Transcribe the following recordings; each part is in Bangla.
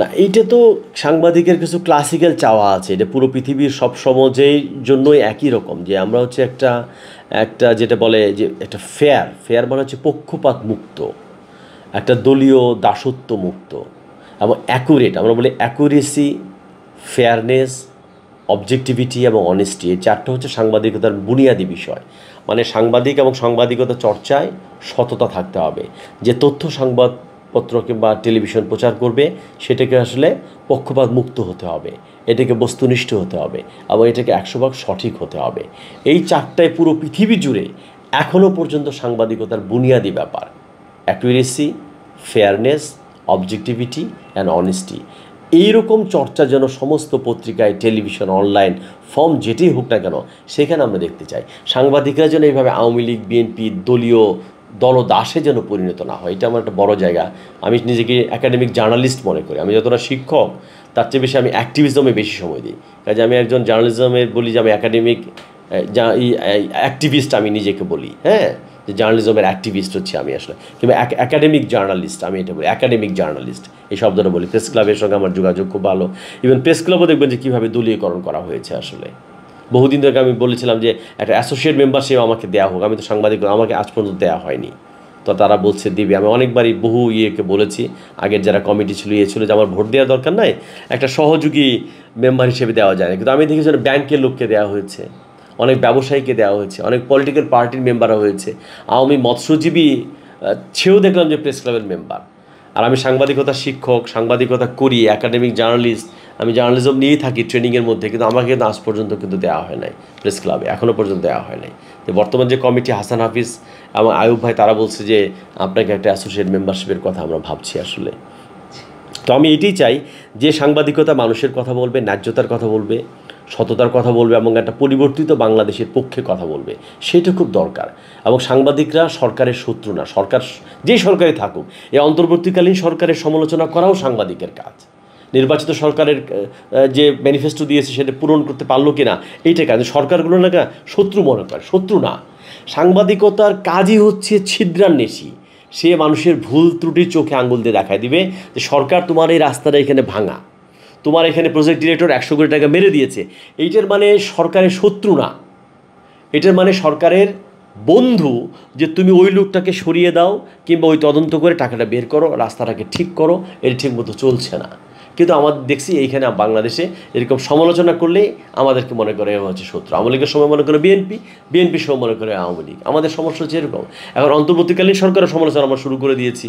না, এইটা তো সাংবাদিকের কিছু ক্লাসিক্যাল চাওয়া আছে। এটা পুরো পৃথিবীর সব সমাজের জন্যই একই রকম, যে আমরা হচ্ছে একটা একটা যেটা বলে যে একটা ফেয়ার, ফেয়ার মানে হচ্ছে পক্ষপাত মুক্ত, একটা দলীয় দাসত্ব মুক্ত এবং অ্যাকুরেট। আমরা বলি অ্যাকুরেসি, ফেয়ারনেস, অবজেক্টিভিটি এবং অনেস্টি। এই চারটা হচ্ছে সাংবাদিকতার বুনিয়াদী বিষয়। মানে সাংবাদিক এবং সাংবাদিকতা চর্চায় সততা থাকতে হবে। যে তথ্য সংবাদপত্র কিংবা টেলিভিশন প্রচার করবে সেটাকে আসলে পক্ষপাত মুক্ত হতে হবে, এটাকে বস্তুনিষ্ঠ হতে হবে এবং এটাকে 100% সঠিক হতে হবে। এই চারটায় পুরো পৃথিবী জুড়ে এখনও পর্যন্ত সাংবাদিকতার বুনিয়াদী ব্যাপার accuracy, fairness, objectivity and honesty. এইরকম চর্চা যেন সমস্ত পত্রিকায়, টেলিভিশন, অনলাইন ফর্ম যেটি হোক না কেন সেখানে আমরা দেখতে চাই। সাংবাদিকরা যেন এইভাবে আওয়ামী লীগ, বিএনপি দলীয় দলদাসে যেন পরিণত না হয়, এটা আমার একটা বড় জায়গা। আমি নিজেকে একাডেমিক জার্নালিস্ট মনে করি। আমি যতটা শিক্ষক তার চেয়ে বেশি আমি অ্যাক্টিভিজমে বেশি সময় দিই। কাজে আমি একজন জার্নালিজমের বলি যে আমি একাডেমিক অ্যাক্টিভিস্ট আমি নিজেকে বলি, হ্যাঁ, যে জার্নালিজমের অ্যাক্টিভিস্ট হচ্ছে আমি আসলে, কিংবা একাডেমিক জার্নালিস্ট আমি এটা বলি, একাডেমিক জার্নালিস্ট এই শব্দটা বলি। প্রেস ক্লাবের সঙ্গে আমার যোগাযোগ খুব ভালো। ইভেন প্রেস ক্লাবও দেখবেন যে কীভাবে দলীয়করণ করা হয়েছে আসলে। বহুদিন ধরে আমি বলেছিলাম যে একটা অ্যাসোসিয়েট মেম্বারশিপ আমাকে দেওয়া হোক, আমি তো সাংবাদিক, আমাকে আজ পর্যন্ত দেওয়া হয়নি। তো তারা বলছে দিবে। আমি অনেকবারই বহু ইয়েকে বলেছি, আগের যারা কমিটি ছিল ছিল যে আমার ভোট দেওয়ার দরকার নাই, একটা সহযোগী মেম্বার হিসেবে দেওয়া যায় না। কিন্তু আমি দেখি যেন ব্যাংকের লোককে দেওয়া হয়েছে, অনেক ব্যবসায়ীকে দেওয়া হয়েছে, অনেক পলিটিক্যাল পার্টির মেম্বাররা হয়েছে, আওয়ামী মৎস্যজীবী সেও দেখলাম যে প্রেস ক্লাবের মেম্বার। আর আমি সাংবাদিকতা শিক্ষক, সাংবাদিকতা করি, একাডেমিক জার্নালিস্ট, আমি জার্নালিজম নিয়েই থাকি ট্রেনিংয়ের মধ্যে, কিন্তু আমাকে কিন্তু আজ পর্যন্ত কিন্তু দেওয়া হয় নাই প্রেস ক্লাবে, এখনও পর্যন্ত দেওয়া হয় নাই। তো বর্তমান যে কমিটি, হাসান হাফিজ এবং আয়ুব ভাই, তারা বলছে যে আপনাকে একটা অ্যাসোসিয়েট মেম্বারশিপের কথা আমরা ভাবছি আসলে। তো আমি এটাই চাই যে সাংবাদিকতা মানুষের কথা বলবে, ন্যায্যতার কথা বলবে, সততার কথা বলবে এবং একটা পরিবর্তিত বাংলাদেশের পক্ষে কথা বলবে, সেটা খুব দরকার। এবং সাংবাদিকরা সরকারের শত্রু না, সরকার যেই সরকারে থাকুক, এই অন্তর্বর্তীকালীন সরকারের সমালোচনা করাও সাংবাদিকের কাজ। নির্বাচিত সরকারের যে ম্যানিফেস্টো দিয়েছে সেটা পূরণ করতে পারলো কি না এইটা কাজ। সরকারগুলো না শত্রু মনে করে, শত্রু না। সাংবাদিকতার কাজই হচ্ছে ছিদ্রান্বেষী। সে মানুষের ভুল ত্রুটির চোখে আঙুল দিয়ে দেখায় দিবে যে সরকার তোমার এই রাস্তাটা এখানে ভাঙা, তোমার এখানে প্রজেক্ট ডিরেক্টর 100 কোটি টাকা মেরে দিয়েছে। এইটার মানে সরকারের শত্রু না, এটার মানে সরকারের বন্ধু, যে তুমি ওই লোকটাকে সরিয়ে দাও কিংবা ওই তদন্ত করে টাকাটা বের করো, রাস্তাটাকে ঠিক করো, এটা ঠিকমতো চলছে না। কিন্তু আমাদের দেখছি এইখানে বাংলাদেশে এরকম সমালোচনা করলেই আমাদেরকে মনে করে হচ্ছে শত্রু। আওয়ামী লীগের সময় মনে করে বিএনপি, বিএনপির সময় মনে করে আওয়ামী লীগ। আমাদের সমস্যা হচ্ছে এরকম। এখন অন্তর্বর্তীকালীন সরকারের সমালোচনা আমরা শুরু করে দিয়েছি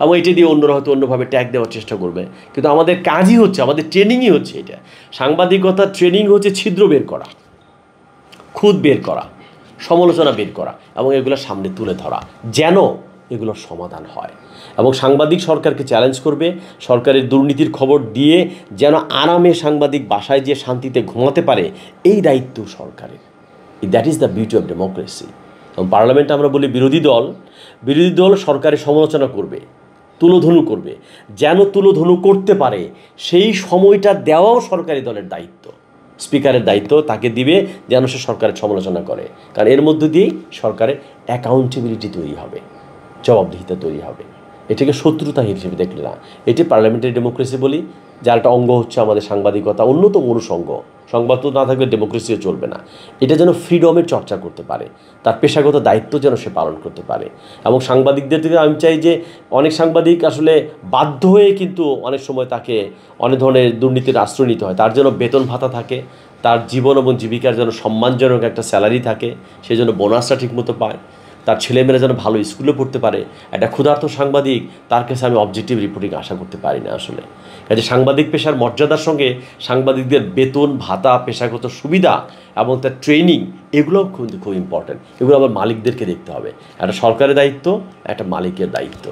এবং এটা দিয়ে অন্যরা হয়তো অন্যভাবে ট্যাগ দেওয়ার চেষ্টা করবে। কিন্তু আমাদের কাজই হচ্ছে, আমাদের ট্রেনিংই হচ্ছে এটা। সাংবাদিকতার ট্রেনিং হচ্ছে ছিদ্র বের করা, খুঁত বের করা, সমালোচনা বের করা এবং এগুলো সামনে তুলে ধরা, যেন এগুলোর সমাধান হয়। এবং সাংবাদিক সরকারকে চ্যালেঞ্জ করবে, সরকারের দুর্নীতির খবর দিয়ে যেন আরামে সাংবাদিক বাসায় যেয়ে শান্তিতে ঘুমাতে পারে, এই দায়িত্ব সরকারের। That is the beauty of democracy. এবং পার্লামেন্টে আমরা বলি বিরোধী দল সরকারের সমালোচনা করবে, তুলোধনু করবে, যেন তুলোধনু করতে পারে সেই সময়টা দেওয়াও সরকারি দলের দায়িত্ব, স্পিকারের দায়িত্ব তাকে দিবে যেন সে সরকারের সমালোচনা করে। কারণ এর মধ্য দিয়েই সরকারের অ্যাকাউন্টেবিলিটি তৈরি হবে, জবাবদিহিতা তৈরি হবে। এটাকে শত্রুতা হিসেবে দেখলে না, এটি পার্লামেন্টারি ডেমোক্রেসি বলি, যার একটা অঙ্গ হচ্ছে আমাদের সাংবাদিকতা, অন্যতম অনুষঙ্গ। সংবাদ তো না থাকলে ডেমোক্রেসিও চলবে না। এটা যেন ফ্রিডমের চর্চা করতে পারে, তার পেশাগত দায়িত্ব যেন সে পালন করতে পারে। এবং সাংবাদিকদের থেকে আমি চাই যে অনেক সাংবাদিক আসলে বাধ্য হয়ে কিন্তু অনেক সময় তাকে অনেক ধরনের দুর্নীতির আশ্রয় নিতে হয়। তার যেন বেতন ভাতা থাকে, তার জীবন এবং জীবিকার যেন সম্মানজনক একটা স্যালারি থাকে, সে যেন বোনাসটা ঠিকমতো পায়, তার ছেলেমেয়েরা যেন ভালো স্কুলে পড়তে পারে। একটা ক্ষুধার্ত সাংবাদিক, তার কাছে আমি অবজেক্টিভ রিপোর্টিং আশা করতে পারি না আসলে। কাজে সাংবাদিক পেশার মর্যাদার সঙ্গে সাংবাদিকদের বেতন ভাতা, পেশাগত সুবিধা এবং তার ট্রেনিং, এগুলোও কিন্তু খুব ইম্পর্ট্যান্ট। এগুলো আবার মালিকদেরকে দেখতে হবে। একটা সরকারের দায়িত্ব, একটা মালিকের দায়িত্ব।